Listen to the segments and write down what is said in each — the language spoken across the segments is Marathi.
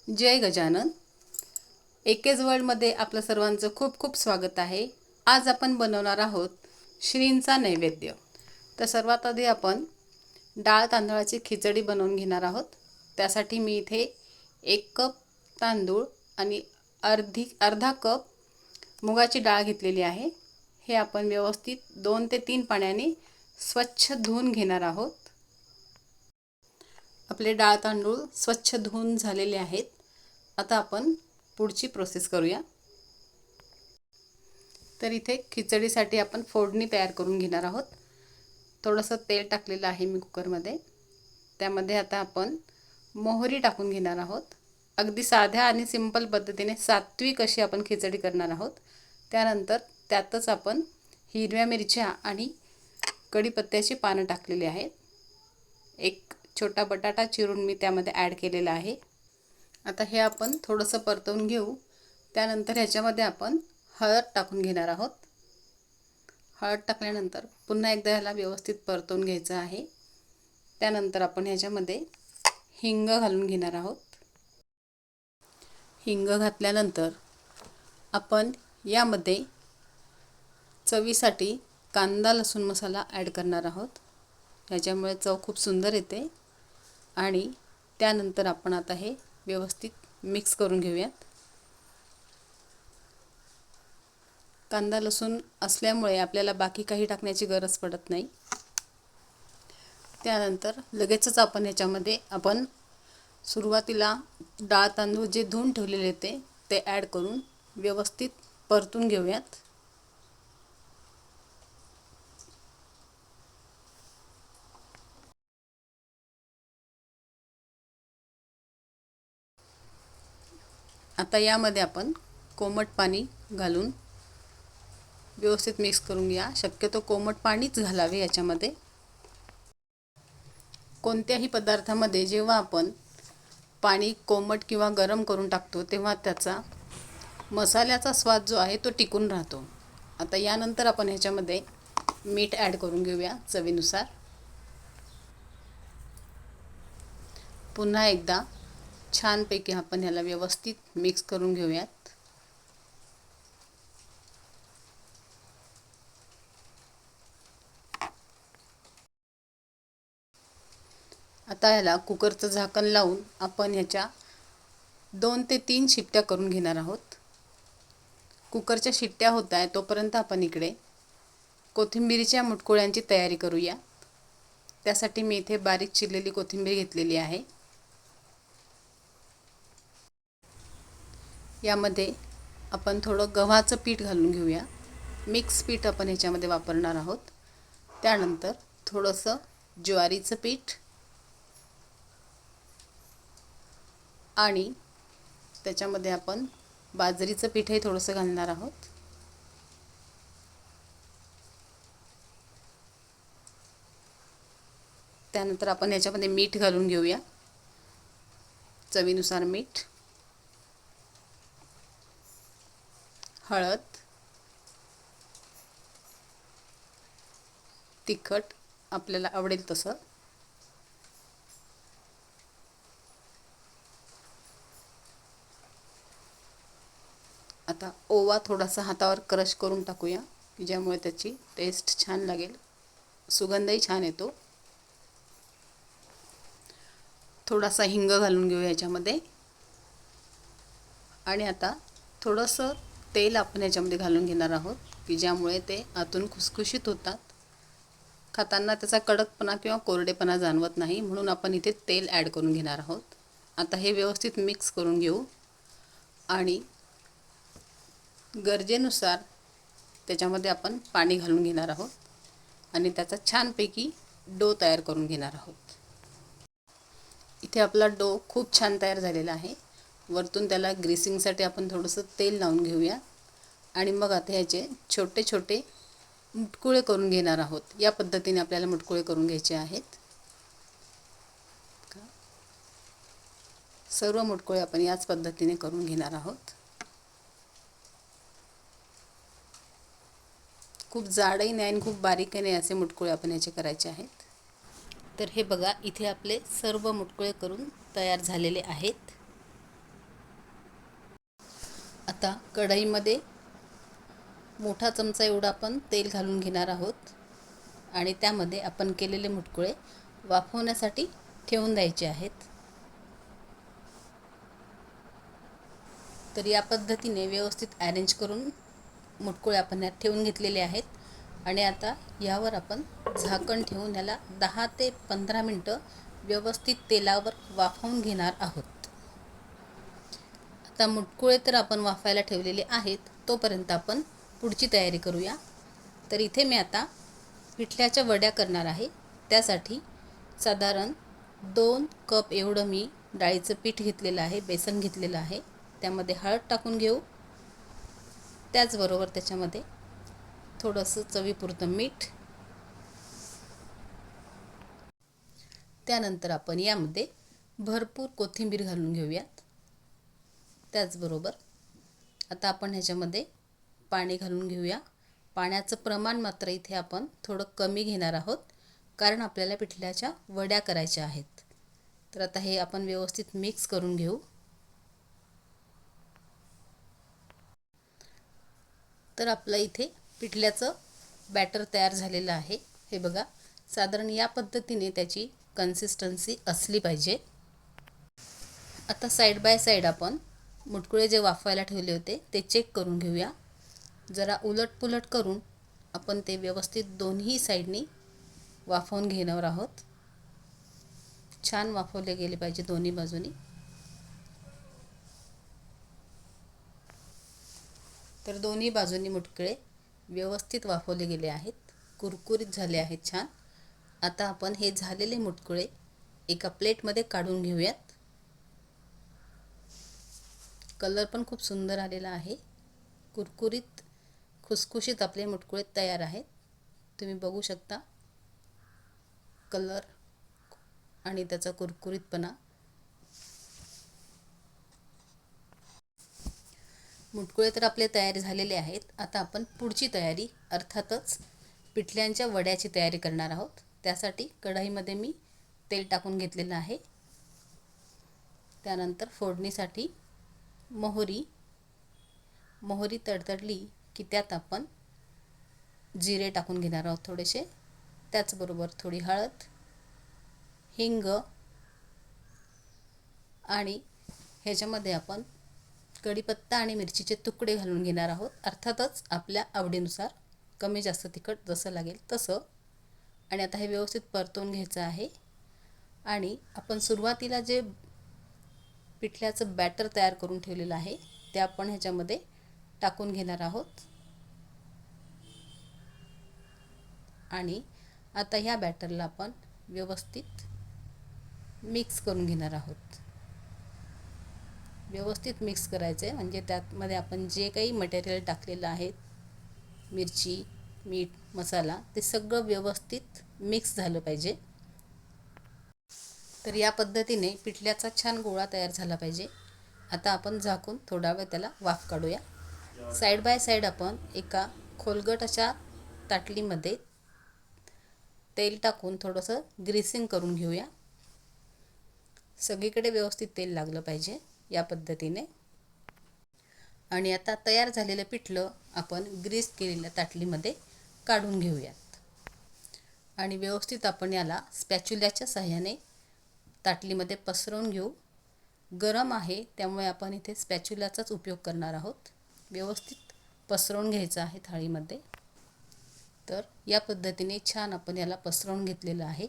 जय गजानन. एकेज वर्ल्डमध्ये आपलं सर्वांचं खूप खूप स्वागत आहे. आज आपण बनवणार आहोत श्रींचा नैवेद्य. तर सर्वात आधी आपण डाळ तांदळाची खिचडी बनवून घेणार आहोत. त्यासाठी मी इथे 1 कप तांदूळ आणि अर्धा कप मुगाची डाळ घेतलेली आहे. हे आपण व्यवस्थित 2 ते 3 पाण्याने स्वच्छ धुवून घेणार आहोत. आपले डाळ तांदूळ स्वच्छ धुवून झालेले आहेत. आता आपण पुढची प्रोसेस करूया. तर इथे खिचडीसाठी आपण फोडणी तयार करून घेणार आहोत. थोडंसं तेल टाकलेलं आहे मी कुकरमध्ये. त्यामध्ये आता आपण मोहरी टाकून घेणार आहोत. अगदी साध्या आणि सिंपल पद्धतीने सात्विक अशी आपण खिचडी करणार आहोत. त्यानंतर त्यातच आपण हिरव्या मिरच्या आणि कढीपत्त्याची पानं टाकलेली आहेत. एक छोटा बटाटा चिरून मी त्यामध्ये ॲड केलेला आहे. आता हे आपण थोडंसं परतवून घेऊ. त्यानंतर ह्याच्यामध्ये आपण हळद टाकून घेणार आहोत. हळद टाकल्यानंतर पुन्हा एकदा ह्याला व्यवस्थित परतवून घ्यायचं आहे. त्यानंतर आपण ह्याच्यामध्ये हिंग घालून घेणार आहोत. हिंग घातल्यानंतर आपण यामध्ये चवीसाठी कांदा लसूण मसाला ॲड करणार आहोत. ह्याच्यामुळे चव खूप सुंदर येते. आणि त्यानंतर आपण आता हे व्यवस्थित मिक्स करून घेऊयात. कांदा लसूण असल्यामुळे आपल्याला बाकी काही टाकण्याची गरज पडत नाही. त्यानंतर लगेचच आपण ह्याच्यामध्ये सुरुवातीला डाळ तांदूळ जे धुवून ठेवलेले ते ॲड करून व्यवस्थित परतून घेऊयात. आता यामध्ये आपण कोमट पाणी घालून व्यवस्थित मिक्स करून घ्या. शक्यतो कोमट पाणीच घालावे याच्यामध्ये. कोणत्याही पदार्थामध्ये जेव्हा आपण पाणी कोमट किंवा गरम करून टाकतो तेव्हा त्याचा मसाल्याचा स्वाद जो आहे तो टिकून राहतो. आता यानंतर आपण ह्याच्यामध्ये मीठ ॲड करून घेऊया चवीनुसार. पुन्हा एकदा छानपैकी आपण ह्याला व्यवस्थित मिक्स करून घेऊयात. आता ह्याला कुकरचं झाकण लावून आपण ह्याच्या 2 ते 3 शिट्ट्या करून घेणार आहोत. कुकरच्या शिट्ट्या होत आहे तोपर्यंत आपण इकडे कोथिंबीरीच्या मुटकुळ्यांची तयारी करूया. त्यासाठी मी इथे बारीक चिरलेली कोथिंबीर घेतलेली आहे. यामध्ये आपण थोडं गव्हाचं पीठ घालून घेऊया. मिक्स पीठ आपण ह्याच्यामध्ये वापरणार आहोत. त्यानंतर थोडंसं ज्वारीचं पीठ आणि त्याच्यामध्ये आपण बाजरीचं पीठही थोडंसं घालणार आहोत. त्यानंतर आपण ह्याच्यामध्ये मीठ घालून घेऊया. चवीनुसार मीठ, हळद, तिखट आपल्याला आवडेल तसं, आता ओवा थोडासा हातावर क्रश करून टाकूया की ज्यामुळे त्याची टेस्ट छान लागेल, सुगंधही छान येतो. थोडासा हिंग घालून घेऊया याच्यामध्ये. आणि आता थोडंसं तेल आपण याच्यामध्ये घालून घेणार आहोत की ज्यामुळे ते आतून खुसखुशीत होतात. खाताना त्याचा कडकपणा किंवा कोरडेपणा जाणवत नाही, म्हणून आपण इथे तेल ॲड करून घेणार आहोत. आता हे व्यवस्थित मिक्स करून घेऊ आणि गरजेनुसार त्याच्यामध्ये आपण पाणी घालून घेणार आहोत आणि त्याचा छानपैकी डो तयार करून घेणार आहोत. इथे आपला डो खूप छान तयार झालेला आहे. वरतून त्याला ग्रीसिंगसाठी आपण थोडंसं तेल लावून घेऊया आणि मग आता ह्याचे छोटे छोटे मुटकुळे करून घेणार आहोत. या पद्धतीने आपल्याला मुटकुळे करून घ्यायचे आहेत. सर्व मुटकुळे आपण याच पद्धतीने करून घेणार आहोत. खूप जाडही नाही आणि खूप बारीकही नाही असे मुटकुळे आपण याचे करायचे आहेत. तर हे बघा, इथे आपले सर्व मुटकुळे करून तयार झालेले आहेत. आता कढईमध्ये मोठा चमचा एवढा आपण तेल घालून घेणार आहोत आणि त्यामध्ये आपण केलेले मुटकुळे वाफवण्यासाठी ठेवून द्यायचे आहेत. तर या पद्धतीने व्यवस्थित अरेंज करून मुटकुळे आपण यात ठेवून घेतलेले आहेत आणि आता यावर आपण झाकण ठेवून याला 10 ते 15 मिनटं व्यवस्थित तेलावर वाफवून घेणार आहोत. आता मुटकुळे तर आपण वाफायला ठेवलेले आहेत, तोपर्यंत आपण पुढची तयारी करूया. तर इथे मी आता पिठल्याच्या वड्या करणार आहे. त्यासाठी साधारण 2 कप एवढं मी डाळीचं पीठ घेतलेलं आहे, बेसन घेतलेलं आहे. त्यामध्ये हळद टाकून घेऊ. त्याचबरोबर त्याच्यामध्ये थोडंसं चवीपुरतं मीठ. त्यानंतर आपण यामध्ये भरपूर कोथिंबीर घालून घेऊयात. त्याचबरोबर आता आपण ह्याच्यामध्ये पाणी घालून घेऊया. पाण्याचं प्रमाण मात्र इथे आपण थोडं कमी घेणार आहोत, कारण आपल्याला पिठल्याच्या वड्या करायच्या आहेत. तर आता हे आपण व्यवस्थित मिक्स करून घेऊ. तर आपलं इथे पिठल्याचं बॅटर तयार झालेलं आहे. हे बघा, साधारण या पद्धतीने त्याची कन्सिस्टन्सी असली पाहिजे. आता साईड बाय साईड आपण मुटकुळे जे वाफवायला ठेवले होते ते चेक करून घेऊया. जरा उलटपुलट करून आपण ते व्यवस्थित दोन्ही साईडनी वाफवून घेणार आहोत. छान वाफवले गेले पाहिजे दोन्ही बाजूनी. तर दोन्ही बाजूंनी मुटकुळे व्यवस्थित वाफवले गेले आहेत, कुरकुरीत झाले आहेत छान. आता आपण हे झालेले मुटकुळे एका प्लेटमध्ये काढून घेऊयात. कलर पण खूप सुंदर आलेला आहे. कुरकुरीत खुसखुशीत आपले मुटकुळे तयार आहेत. तुम्ही बघू शकता कलर आणि त्याचा कुरकुरीतपणा. मुटकुळे तर आपले तयार झालेले आहेत. आता आपण पुढची तयारी अर्थातच पिठल्यांच्या वड्याची तयारी करणार आहोत. त्यासाठी कढईमध्ये मी तेल टाकून घेतलेलं आहे. त्यानंतर फोडणीसाठी मोहरी तडतडली की त्यात आपण जिरे टाकून घेणार आहोत थोडेसे. त्याचबरोबर थोडी हळद, हिंग आणि ह्याच्यामध्ये आपण कढीपत्ता आणि मिरचीचे तुकडे घालून घेणार आहोत. अर्थातच आपल्या आवडीनुसार कमी जास्त तिखट जसं लागेल तसं. आणि आता हे व्यवस्थित परतवून घ्यायचं आहे. आणि आपण सुरुवातीला जे पिठल्याचं बॅटर तयार करून ठेवलेलं आहे ते आपण ह्याच्यामध्ये टाकून घेणार आहोत. आणि आता ह्या बॅटरला आपण व्यवस्थित मिक्स करून घेणार आहोत. व्यवस्थित मिक्स करायचं आहे, म्हणजे त्यामध्ये आपण जे काही मटेरियल टाकलेलं आहे, मिरची, मीठ, मसाला, ते सगळं व्यवस्थित मिक्स झालं पाहिजे. तर या पद्धतीने पिठल्याचा छान गोळा तयार झाला पाहिजे. आता आपण झाकून थोडा वेळ त्याला वाफ काढूया. साईड बाय साईड आपण एका खोलगट अशा ताटलीमध्ये तेल टाकून थोडंसं ग्रीसिंग करून घेऊया. सगळीकडे व्यवस्थित तेल लागलं पाहिजे या पद्धतीने. आणि आता तयार झालेलं पिठलं आपण ग्रीस केलेल्या ताटलीमध्ये काढून घेऊयात. आणि व्यवस्थित आपण याला स्पॅच्युल्याच्या सहाय्याने ताटलीमध्ये पसरवून घेऊ. गरम आहे त्यामुळे आपण इथे स्पॅच्युलाचाच उपयोग करणार आहोत. व्यवस्थित पसरवून घ्यायचं आहे थाळीमध्ये. तर या पद्धतीने छान आपण याला पसरवून घेतलेलं आहे.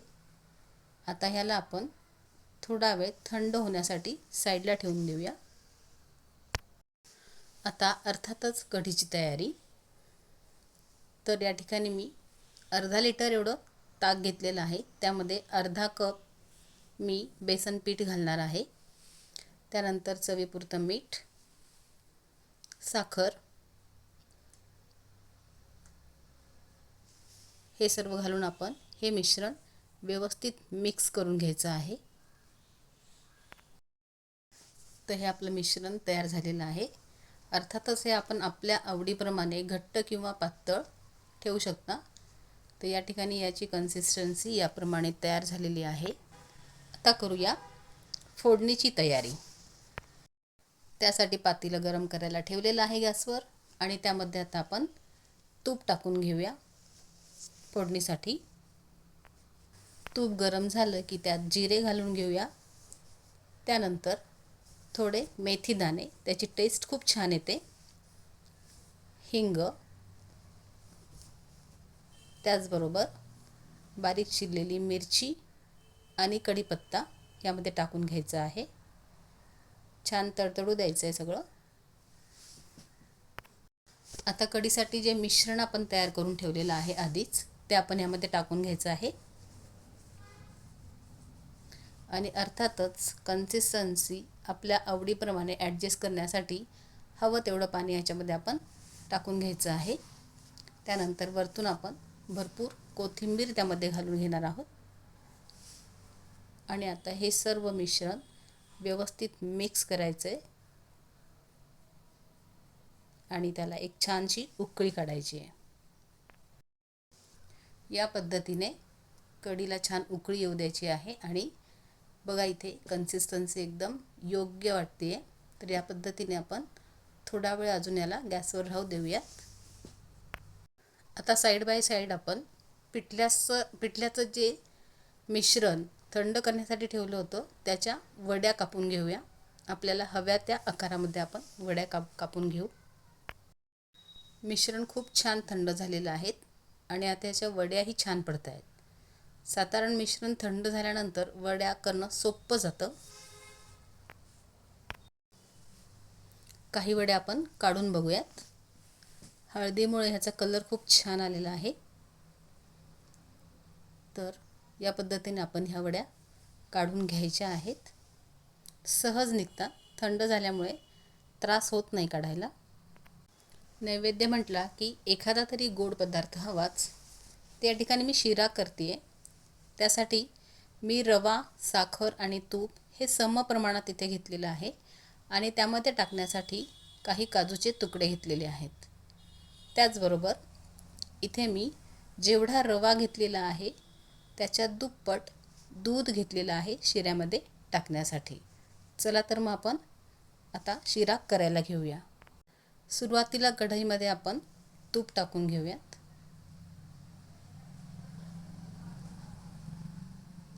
आता ह्याला आपण थोडा वेळ थंड होण्यासाठी साईडला ठेवून देऊया. आता अर्थातच कढीची तयारी. तर या ठिकाणी मी अर्धा लिटर एवढं ताक घेतलेलं आहे. त्यामध्ये अर्धा कप मी बेसन पीठ घालणार आहे. त्यानंतर चवीपुरतं मीठ, साखर, हे सर्व घालून आपण हे मिश्रण व्यवस्थित मिक्स करून घ्यायचं आहे. तर हे आपलं मिश्रण तयार झालेलं आहे. अर्थातच हे आपण आपल्या आवडीप्रमाणे घट्ट किंवा पातळ ठेवू शकता. तर या ठिकाणी याची कन्सिस्टन्सी याप्रमाणे तयार झालेली आहे. आता करूया फोडणीची तयारी. त्यासाठी पातेलं गरम करायला ठेवलेलं आहे गॅसवर आणि त्यामध्ये आता आपण तूप टाकून घेऊया फोडणीसाठी. तूप गरम झालं की त्यात जिरे घालून घेऊया. त्यानंतर थोडे मेथी दाणे, त्याची टेस्ट खूप छान येते. हिंग, त्याचबरोबर बारीक चिरलेली मिरची आणि कढीपत्ता यामध्ये टाकून घ्यायचं आहे. छान तडतडू द्यायचं आहे सगळं. आता कढीसाठी जे मिश्रण आपण तयार करून ठेवलेलं आहे आधीच, ते आपण यामध्ये टाकून घ्यायचं आहे. आणि अर्थातच कन्सिस्टन्सी आपल्या आवडीप्रमाणे ॲडजस्ट करण्यासाठी हवं तेवढं पाणी याच्यामध्ये आपण टाकून घ्यायचं आहे. त्यानंतर वरतून आपण भरपूर कोथिंबीर त्यामध्ये घालून घेणार आहोत. आणि आता हे सर्व मिश्रण व्यवस्थित मिक्स करायचं आहे आणि त्याला एक छानशी उकळी काढायची आहे. या पद्धतीने कढीला छान उकळी येऊ द्यायची आहे. आणि बघा इथे कन्सिस्टन्सी एकदम योग्य वाटते. तर या पद्धतीने आपण थोडा वेळ अजून याला गॅसवर राहू देऊयात. आता साईड बाय साईड आपण पिठल्याचं जे मिश्रण थंड करण्यासाठी ठेवलं होतं त्याच्या वड्या कापून घेऊया. आपल्याला हव्या त्या आकारामध्ये आपण वड्या कापून घेऊ. मिश्रण खूप छान थंड झालेलं आहे आणि आता याच्या वड्याही छान पडत आहेत. साधारण मिश्रण थंड झाल्यानंतर वड्या करणं सोपं जातं. काही वड्या आपण काढून बघूयात. हळदीमुळे ह्याचा कलर खूप छान आलेला आहे. तर या पद्धतीने आपण ह्या वड्या काढून घ्यायच्या आहेत. सहज निघतात, थंड झाल्यामुळे त्रास होत नाही काढायला. नैवेद्य म्हटला की एखादा तरी गोड पदार्थ हवाच. त्या ठिकाणी मी शिरा करते आहे. त्यासाठी मी रवा, साखर आणि तूप हे सम प्रमाणात इथे घेतलेलं आहे आणि त्यामध्ये टाकण्यासाठी काही काजूचे तुकडे घेतलेले आहेत. त्याचबरोबर इथे मी जेवढा रवा घेतलेला आहे त्याच्या दुप्पट दूध घेतलेलं आहे शिऱ्यामध्ये टाकण्यासाठी. चला तर मग आपण आता शिरा करायला घेऊया. सुरुवातीला कढईमध्ये आपण तूप टाकून घेऊयात.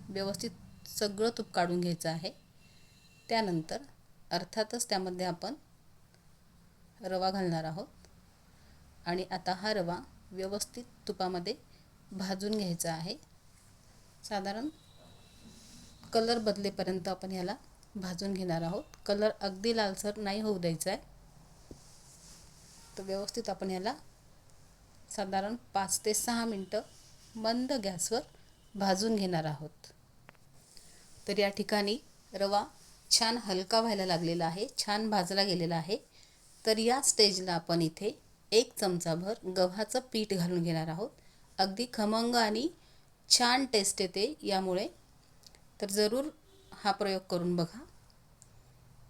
व्यवस्थित सगळं तूप काढून घ्यायचं आहे. त्यानंतर अर्थातच त्यामध्ये आपण रवा घालणार आहोत आणि आता हा रवा व्यवस्थित तुपामध्ये भाजून घ्यायचा आहे. साधारण कलर बदलेपर्यंत आपण याला भाजून घेणार आहोत. कलर अगदी लालसर नाही होऊ द्यायचा आहे. तर व्यवस्थित आपण याला साधारण 5 ते 6 मिनटं मंद गॅसवर भाजून घेणार आहोत. तर या ठिकाणी रवा छान हलका व्हायला लागलेला आहे, छान भाजला गेलेला आहे. तर या स्टेजला आपण इथे 1 चमचाभर गव्हाचं पीठ घालून घेणार आहोत. अगदी खमंग आणि छान टेस्ट येते यामुळे. तर जरूर हा प्रयोग करून बघा.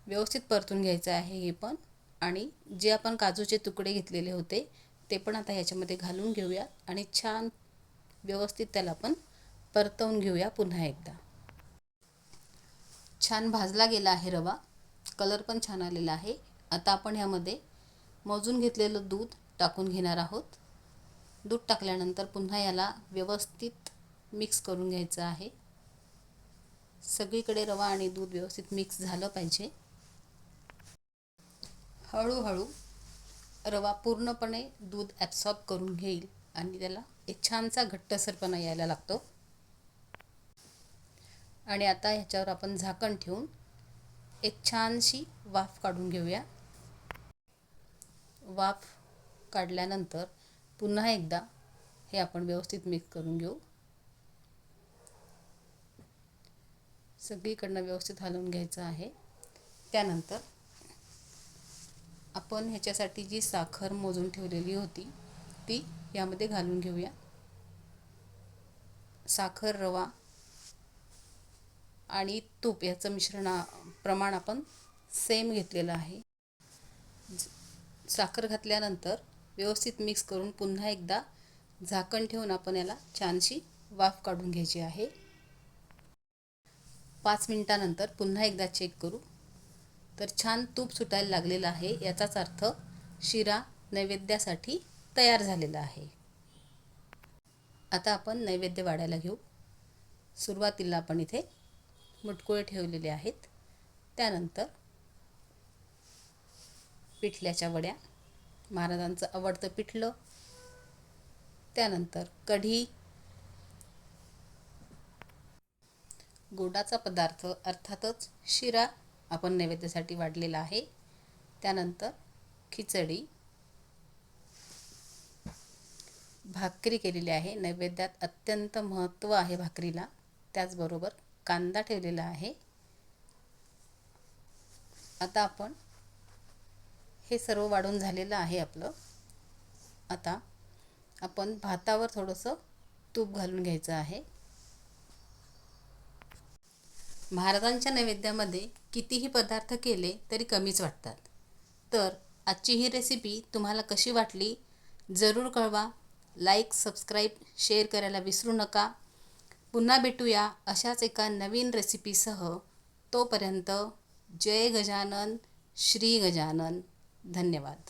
व्यवस्थित परतून घ्यायचं आहे हे पण. आणि जे आपण काजूचे तुकडे घेतलेले होते ते पण आता ह्याच्यामध्ये घालून घेऊया आणि छान व्यवस्थित त्याला आपण परतवून घेऊया पुन्हा एकदा. छान भाजला गेला आहे रवा, कलर पण छान आलेला आहे. आता आपण ह्यामध्ये मोजून घेतलेलं दूध टाकून घेणार आहोत. दूध टाकल्यानंतर पुन्हा याला व्यवस्थित मिक्स करून घ्यायचं आहे. सगळीकडे रवा आणि दूध व्यवस्थित मिक्स झालं पाहिजे. हळूहळू रवा पूर्णपणे दूध ॲब्सॉर्ब करून घेईल आणि त्याला एक छानसा घट्टसरपणा यायला लागतो. आणि आता ह्याच्यावर आपण झाकण ठेवून एक छानशी वाफ काढून घेऊया. वाफ काढल्यानंतर पुन्हा एकदा हे आपण व्यवस्थित मिक्स करून घेऊ. सगळीकडनं व्यवस्थित हलवून घ्यायचं आहे. त्यानंतर आपण ह्याच्यासाठी जी साखर मोजून ठेवलेली होती ती यामध्ये घालून घेऊया. साखर, रवा आणि तूप याचं प्रमाण आपण सेम घेतलेलं आहे. साखर घातल्यानंतर व्यवस्थित मिक्स करून पुन्हा एकदा झाकण ठेवून आपण याला छानशी वाफ काढून घ्यायची आहे. 5 मिनिटानंतर पुन्हा एकदा चेक करू. तर छान तूप सुटायला लागलेलं आहे, याचाच अर्थ शिरा नैवेद्यासाठी तयार झालेला आहे. आता आपण नैवेद्य वाढायला घेऊ. सुरुवातीला आपण इथे मुटकुळे ठेवलेले आहेत. त्यानंतर पिठल्याच्या वड्या, महाराजांचं आवडतं पिठलं. त्यानंतर कढी, गोडाचा पदार्थ अर्थातच शिरा आपण नैवेद्यासाठी वाढलेला आहे. त्यानंतर खिचडी, भाकरी केलेली आहे. नैवेद्यात अत्यंत महत्त्व आहे भाकरीला. त्याचबरोबर कांदा ठेवलेला आहे. आता आपण हे सर्व वाढून झालेलं आहे आपलं. आता आपण भातावर थोडंसं तूप घालून घ्यायचं आहे. महाराजांच्या नैवेद्यामध्ये कितीही पदार्थ केले तरी कमीच वाटतात. तर आजची ही रेसिपी तुम्हाला कशी वाटली जरूर कळवा. लाईक, सबस्क्राईब, शेअर करायला विसरू नका. पुन्हा भेटूया अशाच एका नवीन रेसिपीसह. तोपर्यंत जय गजानन, श्री गजानन. धन्यवाद.